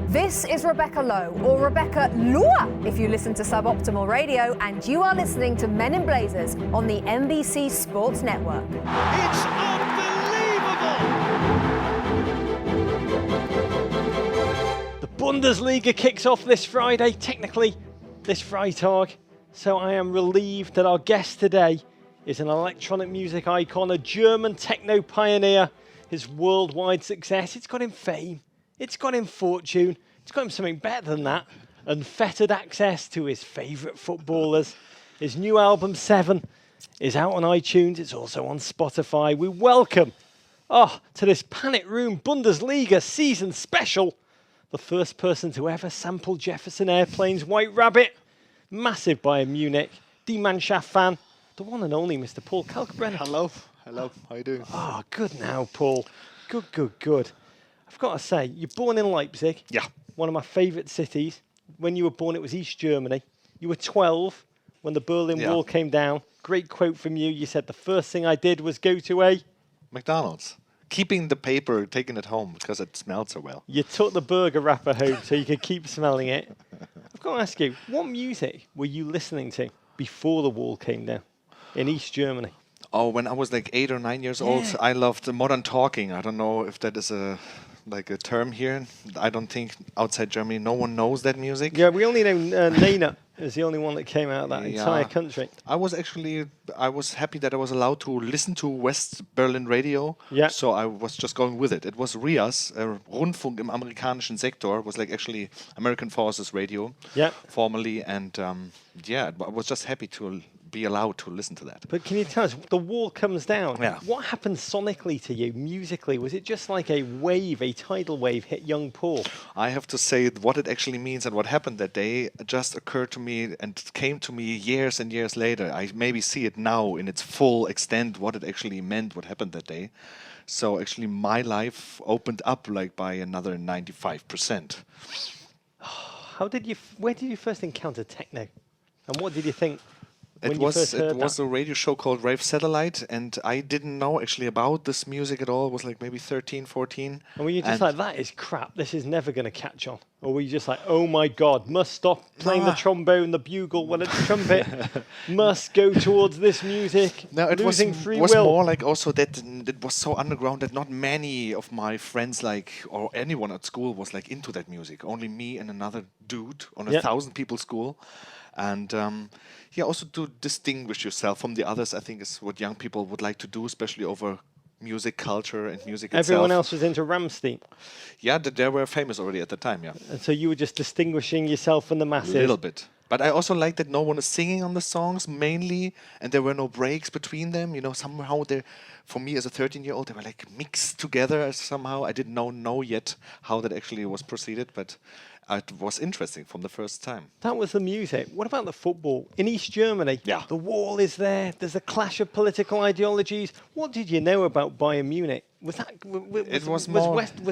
This is Rebecca Lowe, or Rebecca Lua if you listen to Suboptimal Radio, and you are listening to Men in Blazers on the NBC Sports Network. It's unbelievable! The Bundesliga kicks off this Friday, technically this Freitag, so I am relieved that our guest today is an electronic music icon, a German techno pioneer. His worldwide success, it's got him fame, it's got him fortune, it's got him something better than that, unfettered access to his favourite footballers. His new album, 7, is out on iTunes, it's also on Spotify. We welcome, to this Panic Room Bundesliga season special, the first person to ever sample Jefferson Airplane's White Rabbit, massive Bayern Munich, Die Mannschaft fan, the one and only Mr. Paul Kalkbrenner. Hello, how you doing? Oh, good now, Paul. Good. I've got to say, you're born in Leipzig. Yeah. One of my favourite cities. When you were born, it was East Germany. You were 12 when the Berlin Wall came down. Great quote from you. You said, the first thing I did was go to a... McDonald's. Keeping the paper, taking it home because it smelled so well. You took the burger wrapper home so you could keep smelling it. I've got to ask you, what music were you listening to before the wall came down in East Germany? Oh, when I was like 8 or 9 years old, I loved modern talking. I don't know if that is a term here. I don't think outside Germany no one knows that music. Yeah, we only know Nena is the only one that came out of that entire country. I was happy that I was allowed to listen to West Berlin radio. Yeah. So I was just going with it. It was RIAS, Rundfunk im amerikanischen Sektor, was like actually American Forces radio. Yeah. Formerly, and I was just happy to be allowed to listen to that. But can you tell us, the wall comes down. Yeah. What happened sonically to you, musically? Was it just like a wave, a tidal wave hit young Paul? I have to say what it actually means and what happened that day just occurred to me and came to me years and years later. I maybe see it now in its full extent, what it actually meant, what happened that day. So actually my life opened up like by another 95%. Where did you first encounter techno? And what did you think? It was a radio show called Rave Satellite, and I didn't know actually about this music at all. It was like maybe 13, 14. And were you just like, that is crap, this is never going to catch on? Or were you just like, oh my God, must stop playing the trombone, the bugle, when it's trumpet, must go towards this music, no, it losing was free was will? More like also that it was so underground that not many of my friends or anyone at school was like into that music. Only me and another dude on a 1,000 people school. And also to distinguish yourself from the others, I think is what young people would like to do, especially over music culture and music itself. Everyone else was into Rammstein. Yeah, they were famous already at the time, yeah. And so you were just distinguishing yourself from the masses. A little bit. But I also like that no one is singing on the songs mainly, and there were no breaks between them. You know, somehow for me as a 13-year-old, they were like mixed together somehow. I didn't know yet how that actually was proceeded, but it was interesting from the first time. That was the music. What about the football? In East Germany, the wall is there. There's a clash of political ideologies. What did you know about Bayern Munich? Was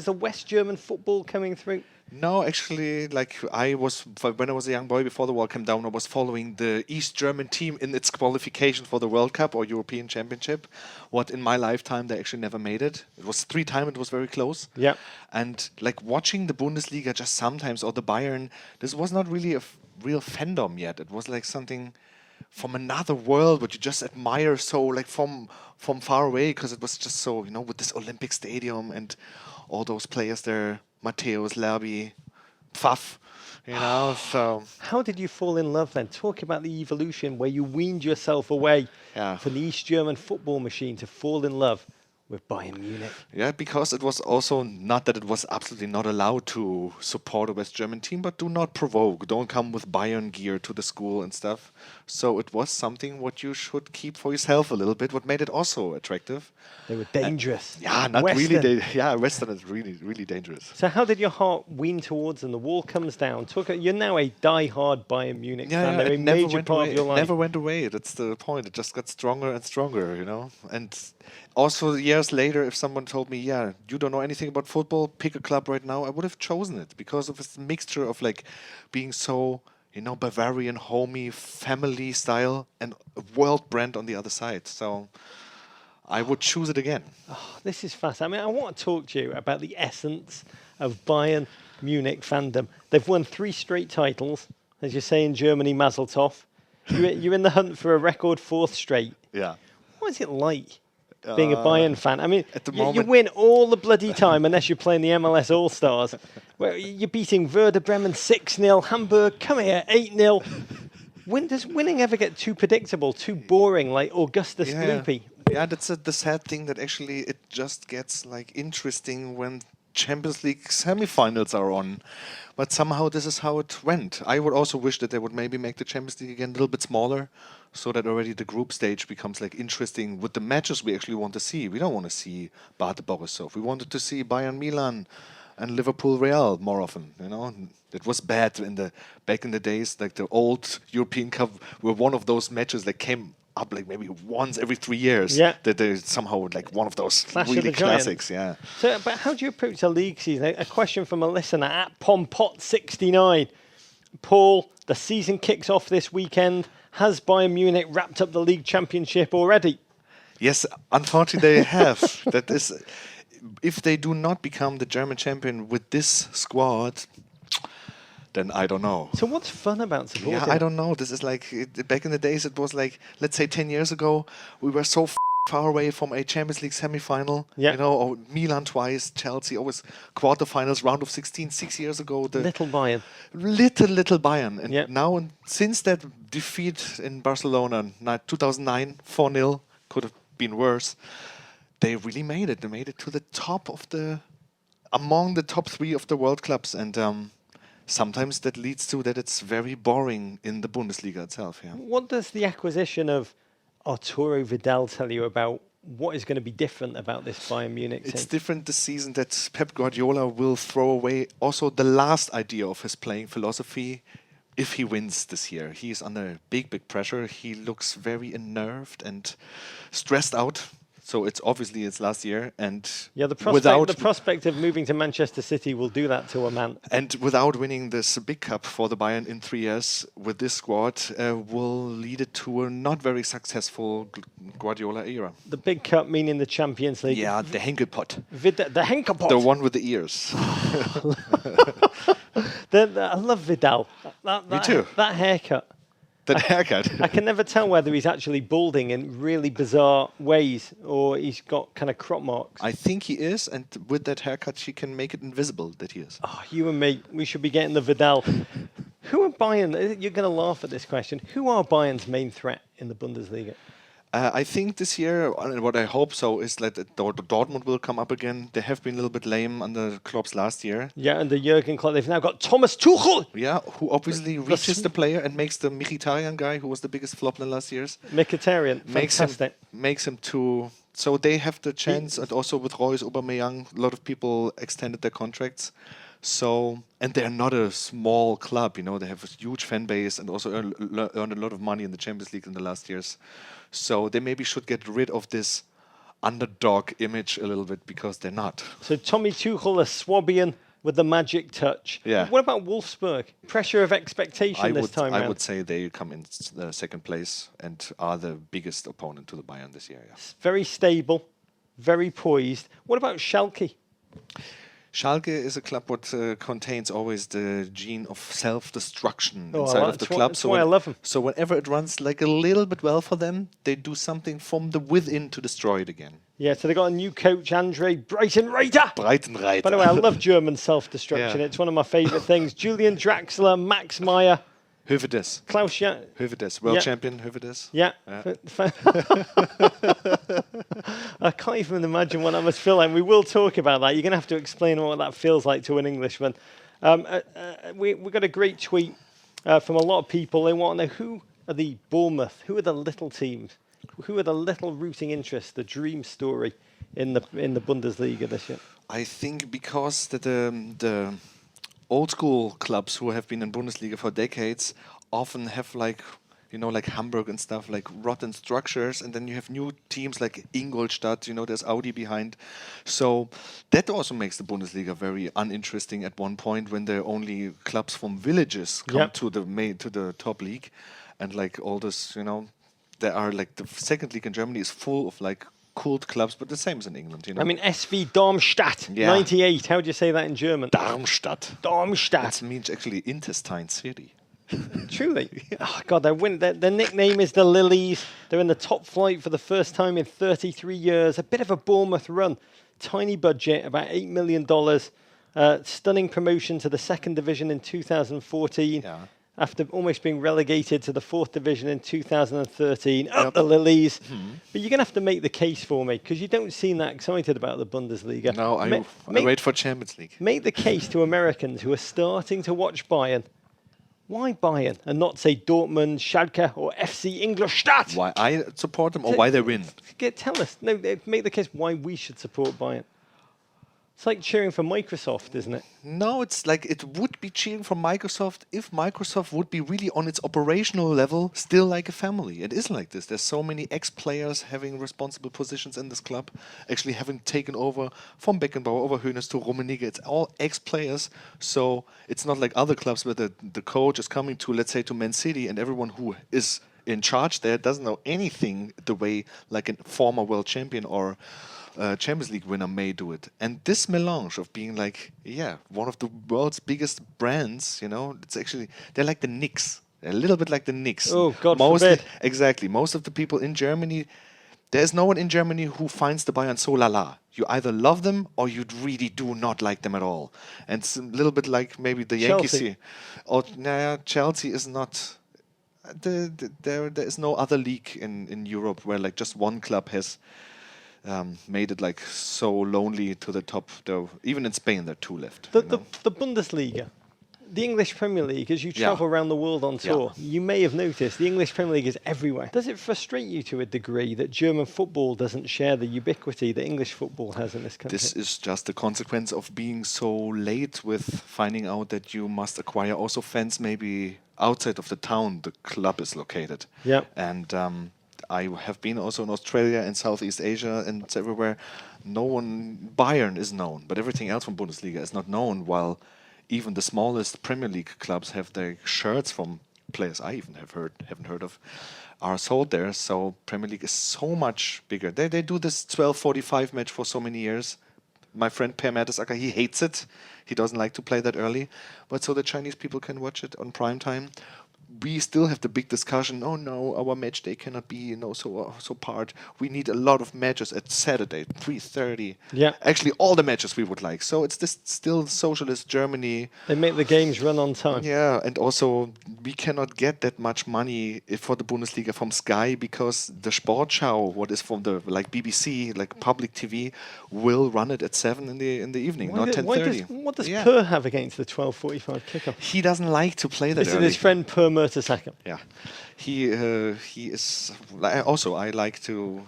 the West German football coming through? No, actually, when I was a young boy before the wall came down, I was following the East German team in its qualification for the World Cup or European Championship. What in my lifetime they actually never made it. It was 3 times. It was very close. Yeah. And like watching the Bundesliga just sometimes or the Bayern, this was not really a real fandom yet. It was like something from another world, what you just admire so like from far away, because it was just so, with this Olympic Stadium and all those players there. Matthäus, Lerby, Pfaff, so... How did you fall in love then? Talk about the evolution where you weaned yourself away from the East German football machine to fall in love with Bayern Munich. Yeah, because it was also not that it was absolutely not allowed to support a West German team, but do not provoke. Don't come with Bayern gear to the school and stuff. So it was something what you should keep for yourself a little bit, what made it also attractive. They were dangerous. Not Western. really. Western is really, really dangerous. So how did your heart wean towards them? The wall comes down. You're now a die-hard Bayern Munich fan. They're a major part of your life. It never went away. That's the point. It just got stronger and stronger, And also years later, if someone told me, you don't know anything about football, pick a club right now, I would have chosen it because of this mixture of like being so, Bavarian, homey, family style and a world brand on the other side. So I would choose it again. Oh, this is fascinating. I want to talk to you about the essence of Bayern Munich fandom. They've won 3 straight titles. As you say in Germany, Mazel Tov. You're in the hunt for a record 4th straight. Yeah. What is it like being a Bayern fan? I mean, at the you moment- win all the bloody time unless you're playing the MLS All-Stars. Where you're beating Werder Bremen 6-0, Hamburg, come here, 8-0. Does winning ever get too predictable, too boring, like Augustus Gloopy? Yeah, that's the sad thing, that actually it just gets like interesting when Champions League semifinals are on. But somehow this is how it went. I would also wish that they would maybe make the Champions League again a little bit smaller, so that already the group stage becomes like interesting with the matches we actually want to see. We don't want to see Bate Borisov. We wanted to see Bayern Milan and Liverpool Real more often, you know. It was bad back in the days, like the old European Cup were one of those matches that came up like maybe once every 3 years. Yeah. That they're somehow like one of those Clash of really the Giants. classics, yeah. So, but how do you approach a league season? A question from a listener at Pompot69. Paul, the season kicks off this weekend. Has Bayern Munich wrapped up the league championship already? Yes, unfortunately they have. That is, if they do not become the German champion with this squad, then I don't know. So what's fun about supporting? Yeah, I don't know. This is like, back in the days, it was like, let's say 10 years ago, we were so far away from a Champions League semi-final. Yeah. You know, or Milan twice, Chelsea, always quarterfinals, round of 16, 6 years ago. The Little Bayern. little Bayern. And Yeah. now, since that defeat in Barcelona, 2009, 4-0, could have been worse, they really made it. They made it to the top of among the top 3 of the world clubs. And sometimes that leads to that it's very boring in the Bundesliga itself. Yeah. What does the acquisition of Arturo Vidal tell you about what is going to be different about this Bayern Munich team? It's different this season that Pep Guardiola will throw away also the last idea of his playing philosophy if he wins this year. He's under big pressure. He looks very unnerved and stressed out. So it's obviously his last year, and Yeah, the prospect of moving to Manchester City will do that to a man. And without winning this big cup for the Bayern in 3 years with this squad, will lead it to a not very successful Guardiola era. The big cup meaning the Champions League. Yeah, the Henkelpot. The Henkelpot. The one with the ears. I love Vidal. Me too. That haircut. That haircut. I can never tell whether he's actually balding in really bizarre ways or he's got kind of crop marks. I think he is, and with that haircut, she can make it invisible that he is. Oh, you and me, we should be getting the Vidal. Who are Bayern? You're going to laugh at this question. Who are Bayern's main threat in the Bundesliga? I think this year, and what I hope so, is that Dortmund will come up again. They have been a little bit lame under Klopp's last year. Yeah, under Jurgen Klopp, they've now got Thomas Tuchel. Yeah, who obviously reaches the player and makes the Mkhitaryan guy, who was the biggest flop in the last years. Mkhitaryan, fantastic. Makes him too. So they have the chance, and also with Royce Aubameyang, a lot of people extended their contracts. So, and they're not a small club, you know, they have a huge fan base and also earned a lot of money in the Champions League in the last years. So they maybe should get rid of this underdog image a little bit, because they're not. So Tommy Tuchel, a Swabian with the magic touch. Yeah. What about Wolfsburg? Pressure of expectation this time I round. would say they come in second place and are the biggest opponent to the Bayern this year. Yeah. Very stable, very poised. What about Schalke? Schalke is a club that contains always the gene of self-destruction Oh, inside of the club. That's why I love them. So whenever it runs like a little bit well for them, they do something from the within to destroy it again. Yeah, so they got a new coach, Andre Breitenreiter. Breitenreiter. By the way, I love German self-destruction. Yeah. It's one of my favourite things. Julian Draxler, Max Meyer, Hövedes. Klaus Hövedes. World Yeah. champion Hövedes. Yeah. I can't even imagine what that must feel like. We will talk about that. You're going to have to explain what that feels like to an Englishman. We got a great tweet from a lot of people. They want to know, who are the Bournemouth? Who are the little teams? Who are the little rooting interests, the dream story in the Bundesliga this year? I think because the old school clubs who have been in Bundesliga for decades often have like Hamburg and stuff, like rotten structures, and then you have new teams like Ingolstadt, there's Audi behind. So that also makes the Bundesliga very uninteresting at one point, when there are only clubs from villages come to the top league, and like all this, there are like the second league in Germany is full of like cult clubs, but the same as in England, you know. I mean, SV Darmstadt, Yeah. 98. How do you say that in German? Darmstadt. Darmstadt. That means actually intestine city. Truly. Oh, God, they win. Their nickname is the Lilies. They're in the top flight for the first time in 33 years. A bit of a Bournemouth run. Tiny budget, about $8 million. Stunning promotion to the second division in 2014. Yeah. After almost being relegated to the fourth division in 2013. Up the Lilies. But you're going to have to make the case for me, because you don't seem that excited about the Bundesliga. No, I wait for Champions League. Make the case to Americans who are starting to watch Bayern. Why Bayern and not, say, Dortmund, Schalke or FC Ingolstadt? Why I support them or why they win? Tell us. No, make the case why we should support Bayern. It's like cheering for Microsoft, isn't it? No, it's like it would be cheering for Microsoft if Microsoft would be really on its operational level still like a family. It isn't like this. There's so many ex-players having responsible positions in this club, actually having taken over from Beckenbauer over Hoeneß to Rummenigge. It's all ex-players, so it's not like other clubs where the coach is coming to, let's say, to Man City, and everyone who is in charge there doesn't know anything the way like a former world champion or Champions League winner may do it. And this melange of being like, one of the world's biggest brands, you know, it's actually, they're like the Knicks. They're a little bit like the Knicks. Oh, God forbid. Exactly. Most of the people in Germany, there's no one in Germany who finds the Bayern so la-la. You either love them or you really do not like them at all. And it's a little bit like maybe the Yankees here. Or, Chelsea is not... There is no other league in Europe where like just one club has... made it like so lonely to the top, though. Even in Spain, there are two left. The Bundesliga, the English Premier League, as you travel around the world on tour, you may have noticed the English Premier League is everywhere. Does it frustrate you to a degree that German football doesn't share the ubiquity that English football has in this country? This is just a consequence of being so late with finding out that you must acquire also fans maybe outside of the town the club is located. Yeah. And I have been also in Australia and Southeast Asia and it's everywhere. Bayern is known, but everything else from Bundesliga is not known, while even the smallest Premier League clubs have their shirts from players I even haven't heard of are sold there. So Premier League is so much bigger. They do this 12:45 match for so many years. My friend Per Mertesacker, he hates it. He doesn't like to play that early. But so the Chinese people can watch it on prime time. We still have the big discussion. Oh no, our match day cannot be so part. We need a lot of matches at Saturday, 3:30. Yeah. Actually, all the matches we would like. So it's this still socialist Germany. They make the games run on time. Yeah, and also we cannot get that much money for the Bundesliga from Sky because the Sportschau, what is from the like BBC, like public TV, will run it at 7 in the evening, not 10:30. What does Per have against the 12:45 kickoff? He doesn't like to play that This is early. his friend Per Mertesacker. Yeah, he is. Also, I like to,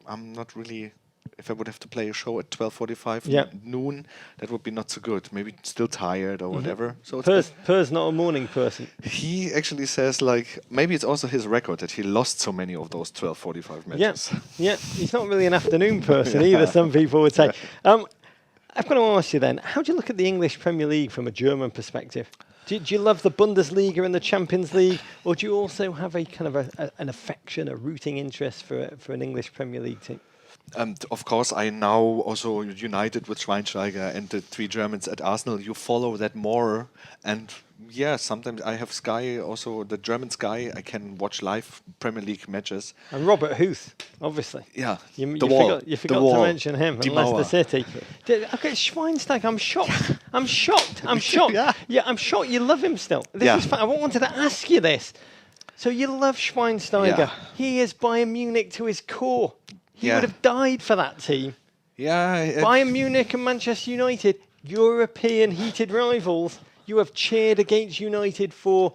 I'm not really. If I would have to play a show at 12:45 noon, that would be not so good. Maybe still tired or whatever. So Per's not a morning person. he actually says like maybe it's also his record that he lost so many of those 12:45 matches. Yeah, he's not really an afternoon person either. Some people would say. I've got to ask you then, how do you look at the English Premier League from a German perspective? Do you love the Bundesliga and the Champions League, or do you also have a kind of an affection, a rooting interest for an English Premier League team? Of course, I now also united with Schweinsteiger and the three Germans at Arsenal. You follow that more, and sometimes I have Sky, also the German Sky. I can watch live Premier League matches. And Robert Huth, obviously. Yeah, you forgot to mention him and Leicester City. Okay, Schweinsteiger, I'm shocked. I'm shocked. Yeah, I'm shocked you love him still. This is I wanted to ask you this. So you love Schweinsteiger. Yeah. He is Bayern Munich to his core. He would have died for that team. Yeah. Bayern Munich and Manchester United, European heated rivals. You have cheered against United for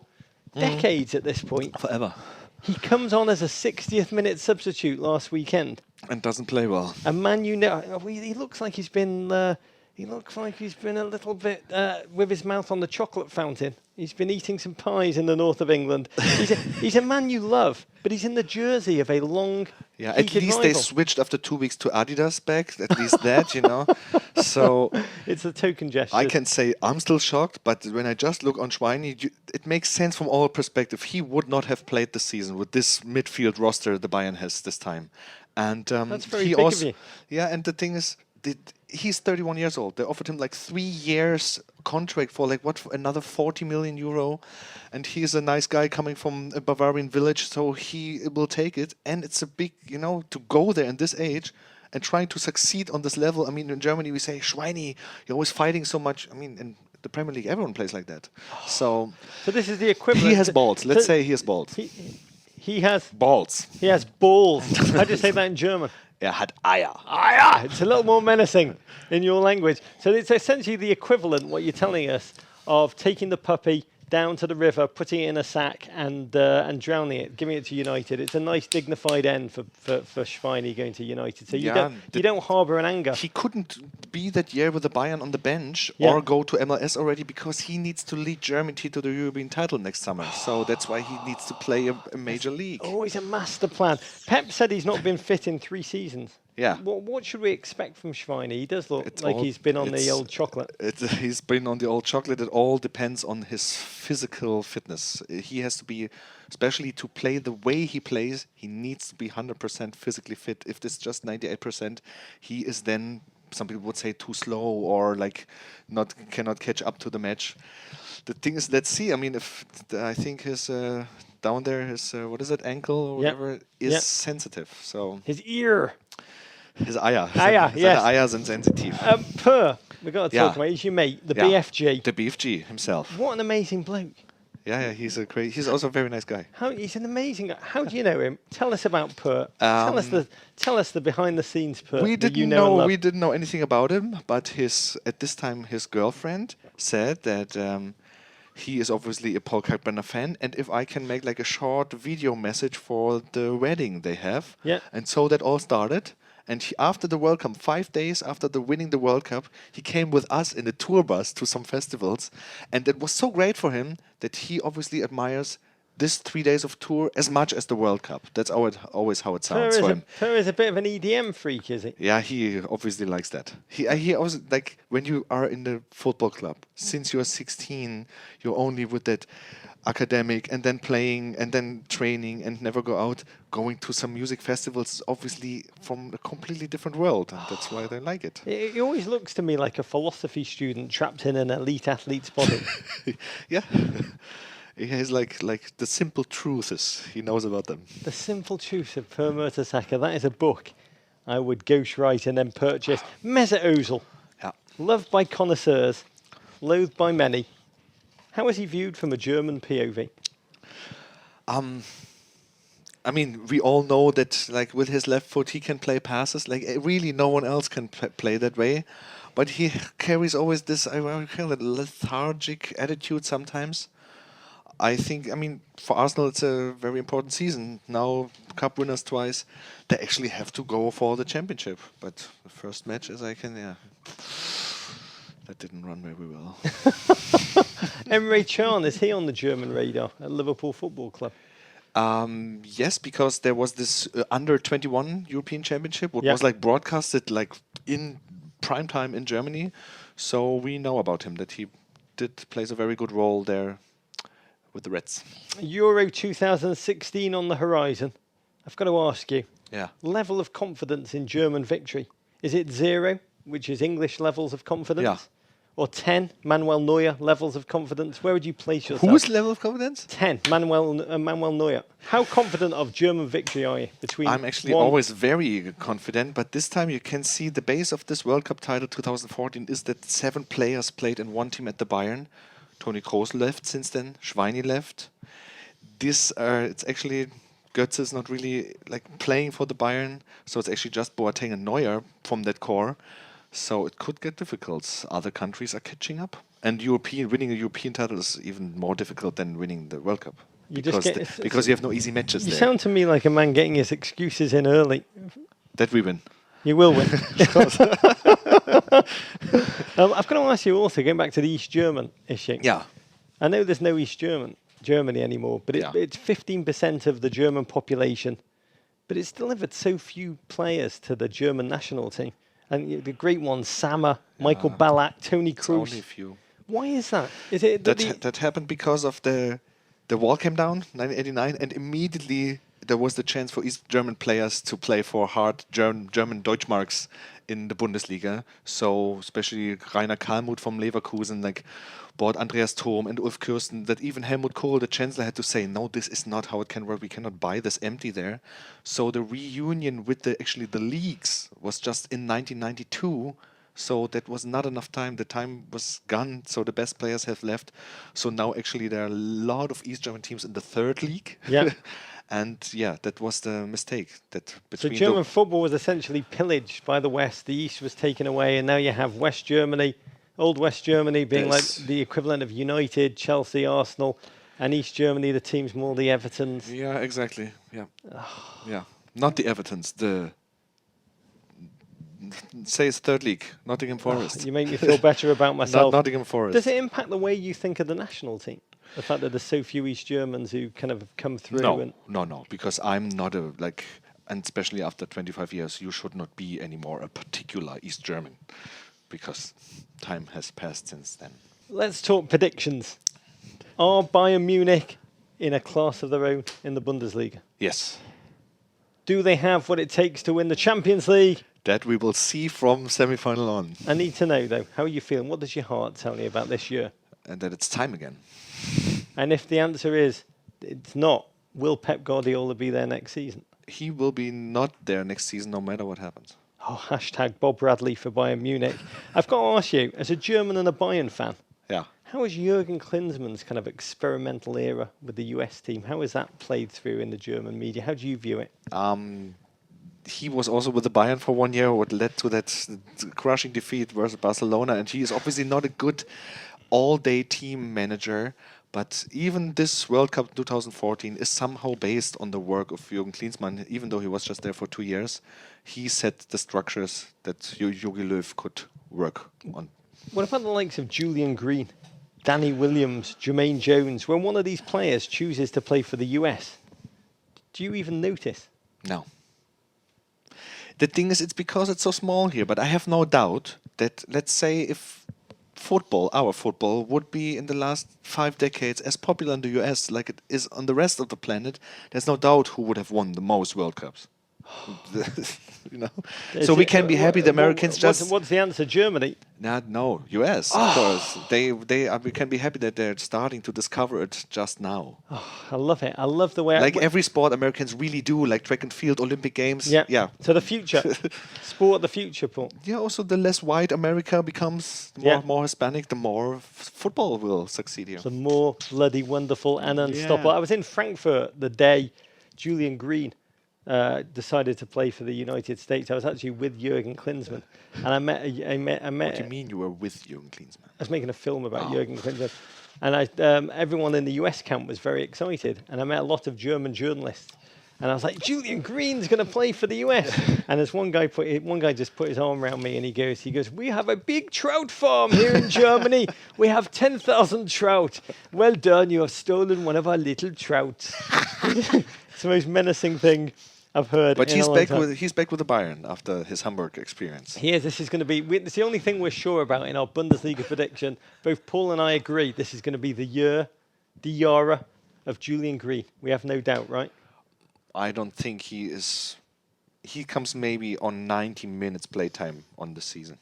decades at this point. Forever. He comes on as a 60th minute substitute last weekend. And doesn't play well. And Man United, he looks like he's been... He looks like he's been a little bit with his mouth on the chocolate fountain. He's been eating some pies in the north of England. He's a man you love, but he's in the jersey of a long. Yeah, at least they switched after 2 weeks to Adidas back. At least that, So it's a token gesture. I can say I'm still shocked, but when I just look on Schweini, it makes sense from all perspective. He would not have played the season with this midfield roster the Bayern has this time. And That's very he big of also, you. yeah. And the thing is, he's 31 years old. They offered him like 3 years contract for like another 40 million euro, and he's a nice guy coming from a Bavarian village, so he will take it. And it's a big, to go there in this age and trying to succeed on this level. I mean, in Germany we say Schweini, you're always fighting so much. I mean, in the Premier League everyone plays like that. So this is the equivalent. he has balls. Let's say he has balls. He has Balls. He has balls. How do you say that in German? Er hat Eier. Ah, it's a little more menacing in your language. So it's essentially the equivalent, what you're telling us, of taking the puppy down to the river, putting it in a sack, and drowning it, giving it to United. It's a nice, dignified end for Schweini going to United. So you don't harbour an anger. He couldn't be that year with the Bayern on the bench or go to MLS already because he needs to lead Germany to the European title next summer. So that's why he needs to play a major league. Oh, he's a master plan. Pep said he's not been fit in 3 seasons. Yeah. What should we expect from Schweini? He does look like he's been on the old chocolate. He's been on the old chocolate. It all depends on his physical fitness. He has to be, especially to play the way he plays, he needs to be 100% physically fit. If this is just 98%, he is then, some people would say, too slow or like cannot catch up to the match. The thing is, let's see. I mean, I think his down there, his what is it, ankle or whatever, is sensitive. So his ear. His Eier. Eier, yes. Seine Eier sind sensitiv. Per, we've got to talk about. He's your mate, the BFG. The BFG himself. What an amazing bloke. Yeah, he's also a very nice guy. He's an amazing guy. How do you know him? Tell us about Per. Tell us the behind the scenes Per. We didn't know anything about him, but at this time his girlfriend said that he is obviously a Paul Kalkbrenner fan, and if I can make like a short video message for the wedding they have. Yeah. And so that all started. And after the World Cup, 5 days after winning the World Cup, he came with us in a tour bus to some festivals. And it was so great for him that he obviously admires this 3 days of tour as much as the World Cup. That's always how it sounds for him. Per is a bit of an EDM freak, is he? Yeah, he obviously likes that. He also, like, when you are in the football club, since you're 16, you're only with that academic and then playing and then training and never go out. Going to some music festivals is obviously from a completely different world, and that's why they like it. He always looks to me like a philosophy student trapped in an elite athlete's body. Yeah. He has like the simple truths. He knows about them. The Simple Truths of Per Mertesacker. That is a book I would ghostwrite and then purchase. Mesut Ozil. Yeah. Loved by connoisseurs, loathed by many. How is he viewed from a German POV? I mean, we all know that, like, with his left foot, he can play passes. Like, really, no one else can play that way. But he carries always this, I would call it, lethargic attitude sometimes. I think, I mean, for Arsenal, it's a very important season. Now, cup winners twice. They actually have to go for the championship. But the first match, as I can, that didn't run very well. Emre Can, is he on the German radar at Liverpool Football Club? Yes, because there was this under-21 European Championship, which was like broadcasted like in prime time in Germany. So we know about him, that he plays a very good role there with the Reds. Euro 2016 on the horizon. I've got to ask you, level of confidence in German victory. Is it 0, which is English levels of confidence? Yeah. Or 10, Manuel Neuer levels of confidence? Where would you place yourself? Whose level of confidence? 10, Manuel Neuer. How confident of German victory are you? I'm actually always very confident, but this time you can see the base of this World Cup title 2014 is that 7 players played in one team at the Bayern. Toni Kroos left since then, Schweini left. It's actually, Götze is not really like playing for the Bayern, so it's actually just Boateng and Neuer from that core. So it could get difficult. Other countries are catching up. And winning a European title is even more difficult than winning the World Cup. Because you have no easy matches there. You sound to me like a man getting his excuses in early. That we win. You will win. I've got to ask you also, going back to the East German issue. Yeah. I know there's no East Germany anymore, but it's 15% of the German population. But it's delivered so few players to the German national team. And the great ones, Sammer, Michael Ballack, Toni Kroos. Only a few. Why is that? Is it that happened because of the wall came down, 1989, and immediately there was the chance for East German players to play for hard German Deutschmarks in the Bundesliga. So especially Rainer Kalmuth from Leverkusen, like bought Andreas Thom and Ulf Kirsten, that even Helmut Kohl, the chancellor, had to say, no, this is not how it can work. We cannot buy this empty there. So the reunion with the leagues was just in 1992. So that was not enough time. The time was gone. So the best players have left. So now actually there are a lot of East German teams in the third league. Yeah. And yeah, that was the mistake. That So between German football was essentially pillaged by the West. The East was taken away, and now you have West Germany, old West Germany being like the equivalent of United, Chelsea, Arsenal, and East Germany, the teams more the Evertons. Yeah, exactly. Yeah. Yeah. Not the Evertons, say it's third league, Nottingham Forest. You make me feel better about myself. Nottingham Forest. Does it impact the way you think of the national team? The fact that there's so few East Germans who kind of come through? No, because I'm not and especially after 25 years, you should not be anymore a particular East German, because time has passed since then. Let's talk predictions. Are Bayern Munich in a class of their own in the Bundesliga? Yes. Do they have what it takes to win the Champions League? That we will see from semi-final on. I need to know, though, how are you feeling? What does your heart tell you about this year? And that it's time again. And if the answer is it's not, will Pep Guardiola be there next season? He will be not there next season, no matter what happens. Oh, hashtag Bob Bradley for Bayern Munich. I've got to ask you, as a German and a Bayern fan, Yeah. how is Jurgen Klinsmann's kind of experimental era with the US team? How has that played through in the German media? How do you view it? He was also with the Bayern for 1 year, what led to that crushing defeat versus Barcelona. And he is obviously not a good all-day team manager. But even this World Cup 2014 is somehow based on the work of Jürgen Klinsmann, even though he was just there for 2 years. He set the structures that Jogi Löw could work on. What about the likes of Julian Green, Danny Williams, Jermaine Jones? When one of these players chooses to play for the US, do you even notice? No. The thing is, it's because it's so small here, but I have no doubt that, let's say, if our football, would be in the last 5 decades as popular in the US like it is on the rest of the planet, there's no doubt who would have won the most World Cups. You know, so we can be happy. The Americans What's the answer? Germany? No, US. Of course, we can be happy that they're starting to discover it just now. Oh, I love it. I love the way. Like every sport, Americans really do, like track and field, Olympic Games. Yeah. So the future, sport of the future, Paul. Yeah. Also, the less white America becomes, more Hispanic, the more football will succeed here. The more bloody wonderful and unstoppable. I was in Frankfurt the day Julian Green decided to play for the United States. I was actually with Jurgen Klinsmann, and I met. What do you mean you were with Jürgen Klinsmann? I was making a film about Jurgen Klinsmann, and everyone in the US camp was very excited, and I met a lot of German journalists, and I was like, Julian Green's going to play for the US, and there's one guy just put his arm around me, and he goes, we have a big trout farm here in Germany. We have 10,000 trout. Well done, you have stolen one of our little trouts. It's the most menacing thing I've heard. But he's back with the Bayern after his Hamburg experience. He is. This is going to be. It's the only thing we're sure about in our Bundesliga prediction. Both Paul and I agree this is going to be the era of Julian Green. We have no doubt, right? I don't think he is. He comes maybe on 90 minutes playtime on the season.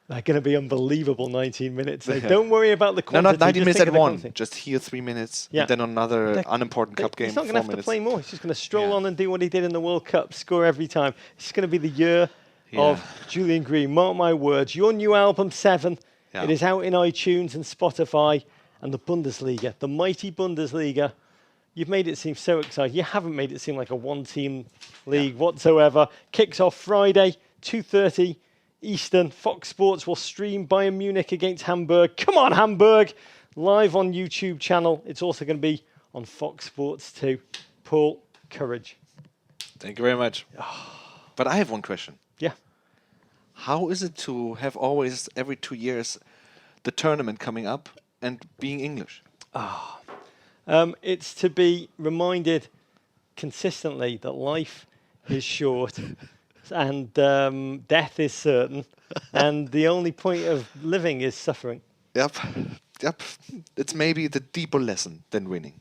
They're going to be unbelievable 19 minutes. So don't worry about the quantity. No, not 90 minutes at one. Just here 3 minutes. Yeah. And then another unimportant cup game. He's not going to have to play more. He's just going to stroll on and do what he did in the World Cup, score every time. It's going to be the year of Julian Green. Mark my words. Your new album, 7, it is out in iTunes and Spotify. And the Bundesliga, the mighty Bundesliga, you've made it seem so exciting. You haven't made it seem like a one-team league whatsoever. Kicks off Friday, 2:30 Eastern. Fox Sports will stream Bayern Munich against Hamburg. Come on, Hamburg! Live on YouTube channel. It's also going to be on Fox Sports too. Paul, courage. Thank you very much. But I have one question. Yeah. How is it to have always, every 2 years, the tournament coming up and being English? It's to be reminded consistently that life is short. And death is certain, and the only point of living is suffering. Yep. It's maybe the deeper lesson than winning.